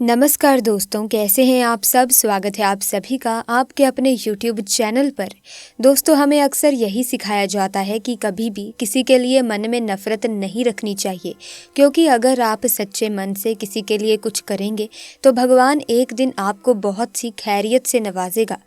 नमस्कार दोस्तों, कैसे हैं आप सब। स्वागत है आप सभी का आपके अपने YouTube चैनल पर। दोस्तों, हमें अक्सर यही सिखाया जाता है कि कभी भी किसी के लिए मन में नफ़रत नहीं रखनी चाहिए, क्योंकि अगर आप सच्चे मन से किसी के लिए कुछ करेंगे तो भगवान एक दिन आपको बहुत सी खैरियत से नवाजेगा।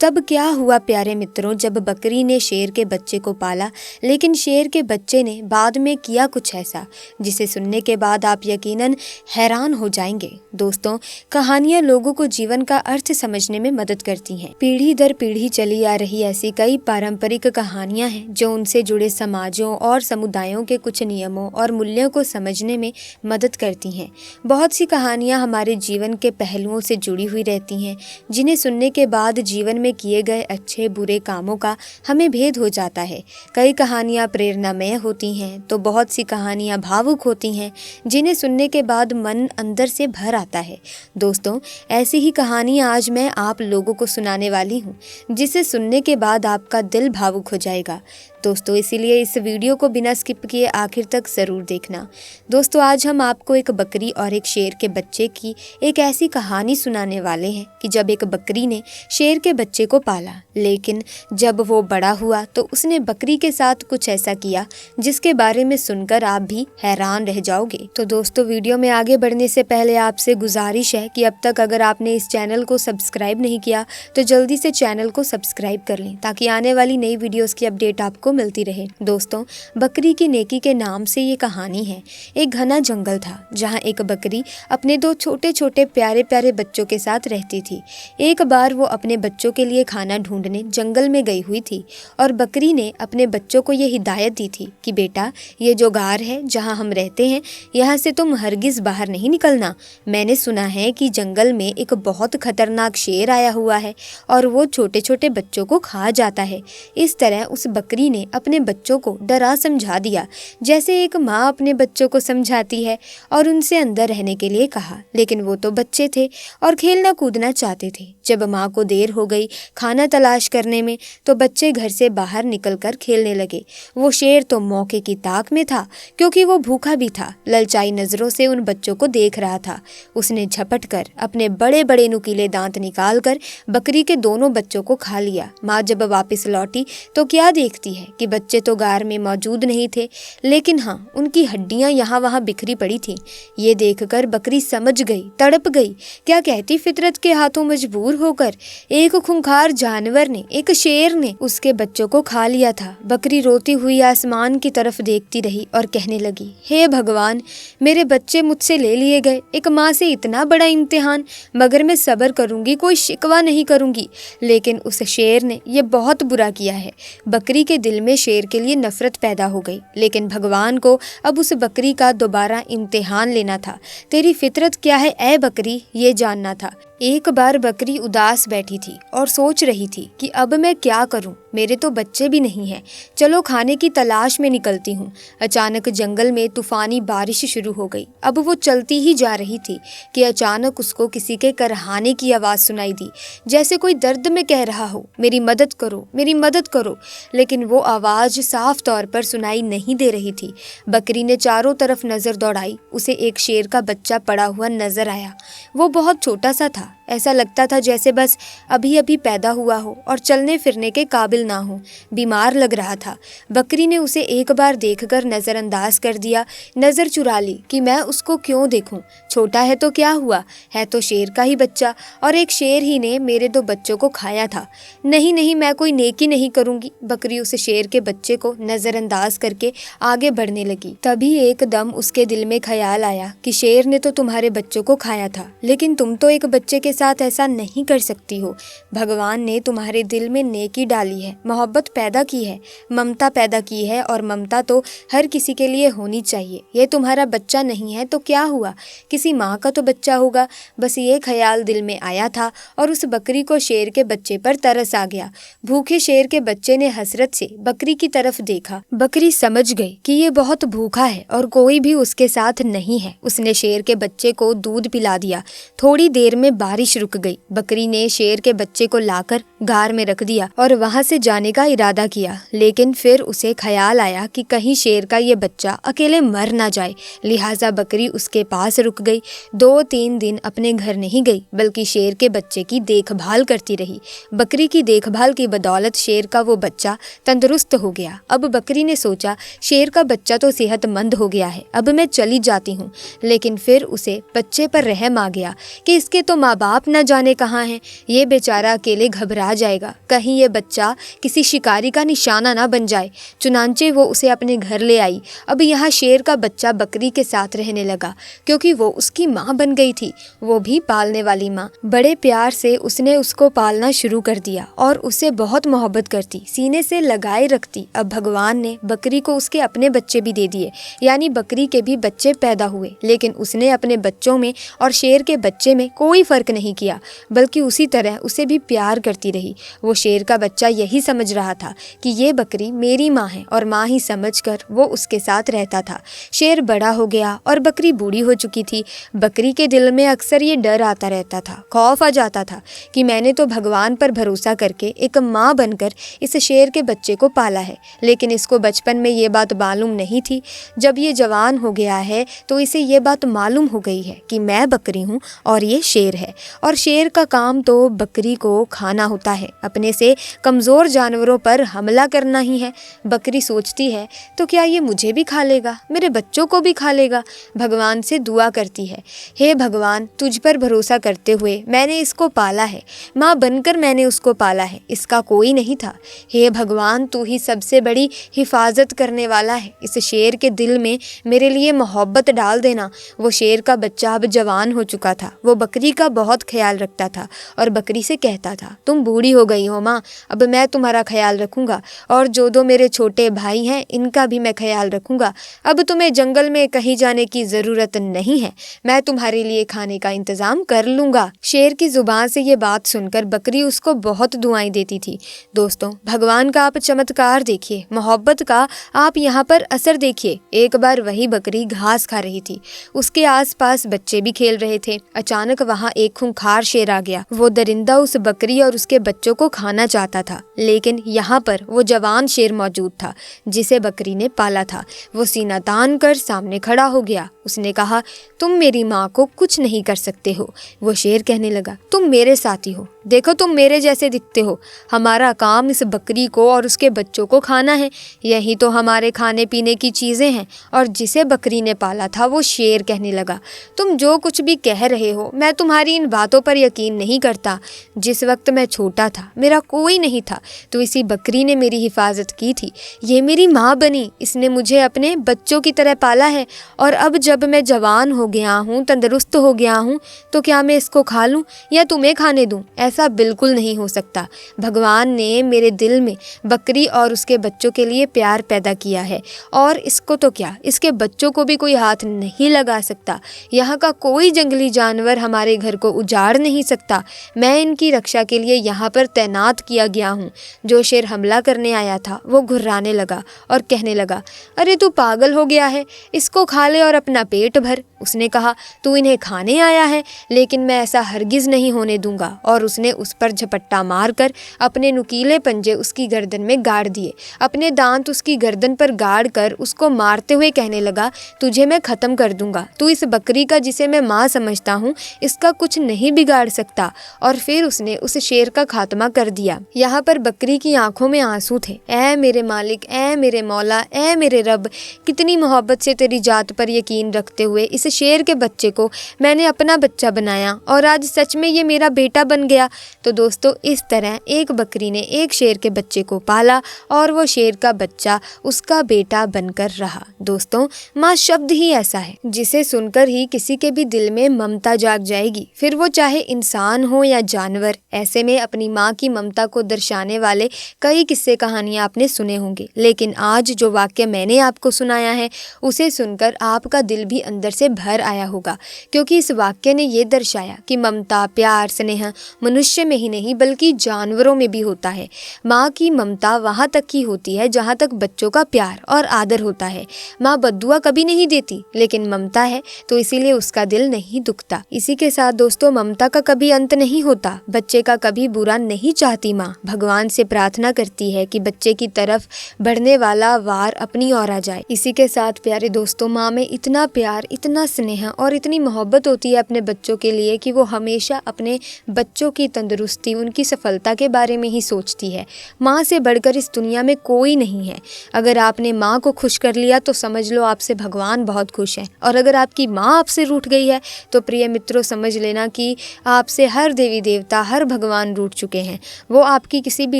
तब क्या हुआ प्यारे मित्रों, जब बकरी ने शेर के बच्चे को पाला, लेकिन शेर के बच्चे ने बाद में किया कुछ ऐसा जिसे सुनने के बाद आप यकीनन हैरान हो जाएंगे। दोस्तों, कहानियां लोगों को जीवन का अर्थ समझने में मदद करती हैं। पीढ़ी दर पीढ़ी चली आ रही ऐसी कई पारंपरिक कहानियां हैं जो उनसे जुड़े समाजों और समुदायों के कुछ नियमों और मूल्यों को समझने में मदद करती हैं। बहुत सी कहानियां हमारे जीवन के पहलुओं से जुड़ी हुई रहती हैं, जिन्हें सुनने के बाद जीवन में किए गए अच्छे बुरे कामों का हमें भेद हो जाता है। कई कहानियां प्रेरणामय होती हैं तो बहुत सी कहानियां भावुक होती हैं, जिन्हें सुनने के बाद मन अंदर से भर आता है। दोस्तों, ऐसी ही कहानियां आज मैं आप लोगों को सुनाने वाली हूं, जिसे सुनने के बाद आपका दिल भावुक हो जाएगा। दोस्तों, इसीलिए इस वीडियो को बिना स्किप किए आखिर तक ज़रूर देखना। दोस्तों, आज हम आपको एक बकरी और एक शेर के बच्चे की एक ऐसी कहानी सुनाने वाले हैं कि जब एक बकरी ने शेर के बच्चे को पाला, लेकिन जब वो बड़ा हुआ तो उसने बकरी के साथ कुछ ऐसा किया जिसके बारे में सुनकर आप भी हैरान रह जाओगे। तो दोस्तों, वीडियो में आगे बढ़ने से पहले आपसे गुजारिश है कि अब तक अगर आपने इस चैनल को सब्सक्राइब नहीं किया तो जल्दी से चैनल को सब्सक्राइब कर लें, ताकि आने वाली नई वीडियोस की अपडेट आपको मिलती रहे। दोस्तों, बकरी की नेकी के नाम से ये कहानी है। एक घना जंगल था जहाँ एक बकरी अपने दो छोटे छोटे प्यारे प्यारे बच्चों के साथ रहती थी। एक बार वो अपने बच्चों के लिए खाना ढूंढने जंगल में गई हुई थी और बकरी ने अपने बच्चों को ये हिदायत दी थी कि बेटा, ये जो गार है जहाँ हम रहते हैं, यहाँ से तुम हरगिज बाहर नहीं निकलना। मैंने सुना है कि जंगल में एक बहुत खतरनाक शेर आया हुआ है और वो छोटे छोटे बच्चों को खा जाता है। इस तरह उस बकरी ने अपने बच्चों को डरा समझा दिया, जैसे एक माँ अपने बच्चों को समझाती है, और उनसे अंदर रहने के लिए कहा। लेकिन वो तो बच्चे थे और खेलना कूदना चाहते थे। जब माँ को देर हो गई खाना तलाश करने में तो बच्चे घर से बाहर निकलकर खेलने लगे। वो शेर तो मौके की ताक में था, क्योंकि वो भूखा भी था। ललचाई नजरों से उन बच्चों को देख रहा था। उसने झपट कर अपने बड़े बड़े नुकीले दांत निकाल कर बकरी के दोनों बच्चों को खा लिया। माँ जब वापस लौटी तो क्या देखती है कि बच्चे तो गार में मौजूद नहीं थे, लेकिन हाँ, उनकी हड्डियां यहाँ वहाँ बिखरी पड़ी थी। ये देखकर बकरी समझ गई, तड़प गई। क्या कहती फितरत के हाथों मजबूर होकर एक खूंखार जानवर ने, एक शेर ने उसके बच्चों को खा लिया था। बकरी रोती हुई आसमान की तरफ देखती रही और कहने लगी, हे भगवान, मेरे बच्चे मुझसे ले लिए गए। एक माँ से इतना बड़ा इम्तिहान, मगर मैं सब्र करूंगी, कोई शिकवा नहीं करूंगी। लेकिन उस शेर ने यह बहुत बुरा किया है। बकरी के दिल में शेर के लिए नफरत पैदा हो गई, लेकिन भगवान को अब उस बकरी का दोबारा इम्तिहान लेना था। तेरी फितरत क्या है ए बकरी, ये जानना था। एक बार बकरी उदास बैठी थी और सोच रही थी कि अब मैं क्या करूं, मेरे तो बच्चे भी नहीं हैं। चलो खाने की तलाश में निकलती हूं। अचानक जंगल में तूफानी बारिश शुरू हो गई। अब वो चलती ही जा रही थी कि अचानक उसको किसी के करहाने की आवाज़ सुनाई दी, जैसे कोई दर्द में कह रहा हो, मेरी मदद करो, मेरी मदद करो। लेकिन वो आवाज़ साफ तौर पर सुनाई नहीं दे रही थी। बकरी ने चारों तरफ नज़र दौड़ाई। उसे एक शेर का बच्चा पड़ा हुआ नजर आया। वो बहुत छोटा सा था, ऐसा लगता था जैसे बस अभी अभी पैदा हुआ हो और चलने फिरने के काबिल ना हो। बीमार लग रहा था। बकरी ने उसे एक बार देखकर नज़रअंदाज कर दिया, नज़र चुरा ली कि मैं उसको क्यों देखूं। छोटा है तो क्या हुआ, है तो शेर का ही बच्चा, और एक शेर ही ने मेरे दो बच्चों को खाया था। नहीं नहीं, मैं कोई नेकी नहीं करूंगी। बकरी उस शेर के बच्चे को नज़रअंदाज करके आगे बढ़ने लगी। तभी एकदम उसके दिल में ख्याल आया कि शेर ने तो तुम्हारे बच्चों को खाया था, लेकिन तुम तो एक बच्चे के साथ ऐसा नहीं कर सकती हो। भगवान ने तुम्हारे दिल में नेकी डाली है, मोहब्बत पैदा की है, ममता पैदा की है, और ममता तो हर किसी के लिए होनी चाहिए। ये तुम्हारा बच्चा नहीं है तो क्या हुआ, किसी माँ का तो बच्चा होगा। बस ये ख्याल दिल में आया था और उस बकरी को शेर के बच्चे पर तरस आ गया। भूखे शेर के बच्चे ने हसरत से बकरी की तरफ देखा। बकरी समझ गई कि ये बहुत भूखा है और कोई भी उसके साथ नहीं है। उसने शेर के बच्चे को दूध पिला दिया। थोड़ी देर में बारिश बारिश रुक गई। बकरी ने शेर के बच्चे को लाकर गार में रख दिया और वहां से जाने का इरादा किया, लेकिन फिर उसे ख्याल आया कि कहीं शेर का ये बच्चा अकेले मर ना जाए। लिहाजा बकरी उसके पास रुक गई। 2-3 दिन अपने घर नहीं गई, बल्कि शेर के बच्चे की देखभाल करती रही। बकरी की देखभाल की बदौलत शेर का वो बच्चा तंदुरुस्त हो गया। अब बकरी ने सोचा, शेर का बच्चा तो सेहतमंद हो गया है, अब मैं चली जाती हूँ। लेकिन फिर उसे बच्चे पर रहम आ गया कि इसके तो माँ बाप न जाने कहाँ हैं, ये बेचारा अकेले घबरा जाएगा, कहीं ये बच्चा किसी शिकारी का निशाना ना बन जाए। चुनांचे वो उसे अपने घर ले आई। अब यहाँ शेर का बच्चा बकरी के साथ रहने लगा, क्योंकि वो उसकी माँ बन गई थी, वो भी पालने वाली माँ। बड़े प्यार से उसने उसको पालना शुरू कर दिया और उसे बहुत मोहब्बत करती, सीने से लगाए रखती। अब भगवान ने बकरी को उसके अपने बच्चे भी दे दिए, यानी बकरी के भी बच्चे पैदा हुए। लेकिन उसने अपने बच्चों में और शेर के बच्चे में कोई फर्क नहीं किया, बल्कि उसी तरह उसे भी प्यार करती रही। वो शेर का बच्चा यही समझ रहा था कि ये बकरी मेरी माँ है और माँ ही समझकर वो उसके साथ रहता था। शेर बड़ा हो गया और बकरी बूढ़ी हो चुकी थी। बकरी के दिल में अक्सर ये डर आता रहता था, खौफ आ जाता था कि मैंने तो भगवान पर भरोसा करके एक माँ बनकर इस शेर के बच्चे को पाला है, लेकिन इसको बचपन में ये बात मालूम नहीं थी। जब ये जवान हो गया है तो इसे ये बात मालूम हो गई है कि मैं बकरी हूँ और ये शेर है, और शेर का काम तो बकरी को खाना होता है, अपने से कमज़ोर जानवरों पर हमला करना ही है। बकरी सोचती है, तो क्या ये मुझे भी खा लेगा, मेरे बच्चों को भी खा लेगा। भगवान से दुआ करती है, हे भगवान, तुझ पर भरोसा करते हुए मैंने इसको पाला है, माँ बनकर मैंने उसको पाला है, इसका कोई नहीं था। हे भगवान, तू ही सबसे बड़ी हिफाजत करने वाला है, इस शेर के दिल में मेरे लिए मोहब्बत डाल देना। वो शेर का बच्चा अब जवान हो चुका था। वो बकरी का बहुत ख्याल रखता था और बकरी से कहता था, तुम बूढ़ी हो गई हो माँ, अब मैं तुम्हारा ख्याल रखूंगा, और जो दो मेरे छोटे भाई हैं इनका भी मैं ख्याल रखूंगा। अब तुम्हें जंगल में कहीं जाने की ज़रूरत नहीं है, मैं तुम्हारे लिए खाने का इंतज़ाम कर लूँगा। शेर की ज़ुबान से ये बात सुनकर बकरी उसको बहुत दुआएं देती थी। दोस्तों, भगवान का आप चमत्कार देखिए, मोहब्बत का आप यहाँ पर असर देखिए। एक बार वही बकरी घास खा रही थी, उसके आसपास बच्चे भी खेल रहे थे। अचानक वहाँ एक खूंखार शेर आ गया। वो दरिंदा उस बकरी और उसके बच्चों को खाना चाहता था, लेकिन यहाँ पर वो जवान शेर मौजूद था जिसे बकरी ने पाला था। वो सीना तान कर सामने खड़ा हो गया। उसने कहा, तुम मेरी माँ को कुछ नहीं कर सकते हो। वो शेर कहने लगा, तुम मेरे साथी हो, देखो तुम मेरे जैसे दिखते हो, हमारा काम इस बकरी को और उसके बच्चों को खाना है, यही तो हमारे खाने पीने की चीज़ें हैं। और जिसे बकरी ने पाला था वो शेर कहने लगा, तुम जो कुछ भी कह रहे हो, मैं तुम्हारी इन बातों पर यकीन नहीं करता। जिस वक्त मैं छोटा था मेरा कोई नहीं था, तो इसी बकरी ने मेरी हिफाजत की थी, ये मेरी माँ बनी, इसने मुझे अपने बच्चों की तरह पाला है। और अब जब मैं जवान हो गया हूँ, तंदुरुस्त हो गया हूँ, तो क्या मैं इसको खा लूँ या तुम्हें खाने दूँ? ऐसा बिल्कुल नहीं हो सकता। भगवान ने मेरे दिल में बकरी और उसके बच्चों के लिए प्यार पैदा किया है, और इसको तो क्या, इसके बच्चों को भी कोई हाथ नहीं लगा सकता। यहाँ का कोई जंगली जानवर हमारे घर को उजाड़ नहीं सकता। मैं इनकी रक्षा के लिए यहाँ पर तैनात किया गया हूँ। जो शेर हमला करने आया था वो घुर्राने लगा और कहने लगा, अरे तू पागल हो गया है, इसको खा ले और अपना पेट भर। उसने कहा, तू इन्हें खाने आया है, लेकिन मैं ऐसा हरगिज़ नहीं होने दूंगा। और उसने उस पर झपट्टा मारकर अपने नुकीले पंजे उसकी गर्दन में गाड़ दिए। अपने दांत उसकी गर्दन पर गाड़ कर उसको मारते हुए कहने लगा, तुझे मैं ख़त्म कर दूंगा। तू इस बकरी का, जिसे मैं माँ समझता हूँ, इसका कुछ नहीं बिगाड़ सकता। और फिर उसने उस शेर का खात्मा कर दिया। यहाँ पर बकरी की आंखों में आंसू थे। ऐ मेरे मालिक, ऐ मेरे मौला, ऐ मेरे रब, कितनी मोहब्बत से तेरी जात पर यकीन रखते हुए इस शेर के बच्चे को मैंने अपना बच्चा बनाया, और आज सच में ये मेरा बेटा बन गया। तो दोस्तों, इस तरह एक बकरी ने एक शेर के बच्चे को पाला और वो शेर का बच्चा उसका बेटा बनकर रहा। दोस्तों, माँ शब्द ही ऐसा है जिसे सुनकर ही किसी के भी दिल में ममता जाग जाएगी, फिर वो चाहे इंसान हो या जानवर। ऐसे में अपनी माँ की ममता को दर्शाने वाले कई किस्से कहानियाँ आपने सुने होंगे, लेकिन आज जो वाक्य मैंने आपको सुनाया है उसे सुनकर आपका दिल भी अंदर से भर आया होगा, क्योंकि इस वाक्य ने ये दर्शाया कि ममता, प्यार, स्नेह मनुष्य में ही नहीं बल्कि जानवरों में भी होता है। माँ की ममता वहाँ तक ही होती है जहाँ तक बच्चों का प्यार और आदर होता है। माँ बद्दुआ कभी नहीं देती, लेकिन ममता है तो इसीलिए उसका दिल नहीं दुखता। इसी के साथ दोस्तों, ममता का कभी अंत नहीं होता। बच्चे का कभी बुरा नहीं चाहती माँ। भगवान से प्रार्थना करती है कि बच्चे की तरफ बढ़ने वाला वार अपनी ओर आ जाए। इसी के साथ प्यारे दोस्तों, माँ में इतना प्यार, इतना स्नेह और इतनी मोहब्बत होती है अपने बच्चों के लिए कि वो हमेशा अपने बच्चों की तंदुरुस्ती, उनकी सफलता के बारे में ही सोचती है। माँ से बढ़कर इस दुनिया में कोई नहीं है। अगर आपने माँ को खुश कर लिया तो समझ लो आपसे भगवान बहुत खुश है, और अगर आपकी माँ आपसे रूठ गई है तो प्रिय मित्रों समझ लेना कि आपसे हर देवी देवता, हर भगवान रूठ चुके हैं। वो आपकी किसी भी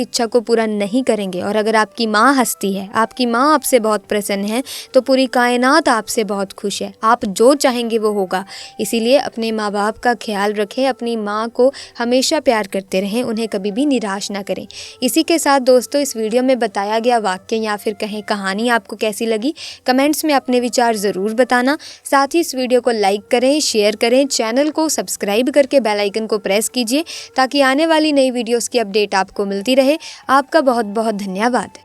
इच्छा को पूरा नहीं करेंगे। और अगर आपकी माँ हंसती है, आपकी माँ आपसे बहुत प्रसन्न है, तो पूरी कायनात आपसे बहुत खुश है। आप जो चाहेंगे वो होगा। इसीलिए अपने माँ बाप का ख्याल रखें, अपनी माँ को हमेशा प्यार करते रहें, उन्हें कभी भी निराश ना करें। इसी के साथ दोस्तों, इस वीडियो में बताया गया वाक्य या फिर कहें कहानी आपको कैसी लगी, कमेंट्स में अपने विचार ज़रूर बताना। साथ ही इस वीडियो को लाइक करें, शेयर करें, चैनल को सब्सक्राइब करके बेल आइकन को प्रेस कीजिए ताकि आने वाली नई वीडियोस की अपडेट आपको मिलती रहे। आपका बहुत बहुत धन्यवाद।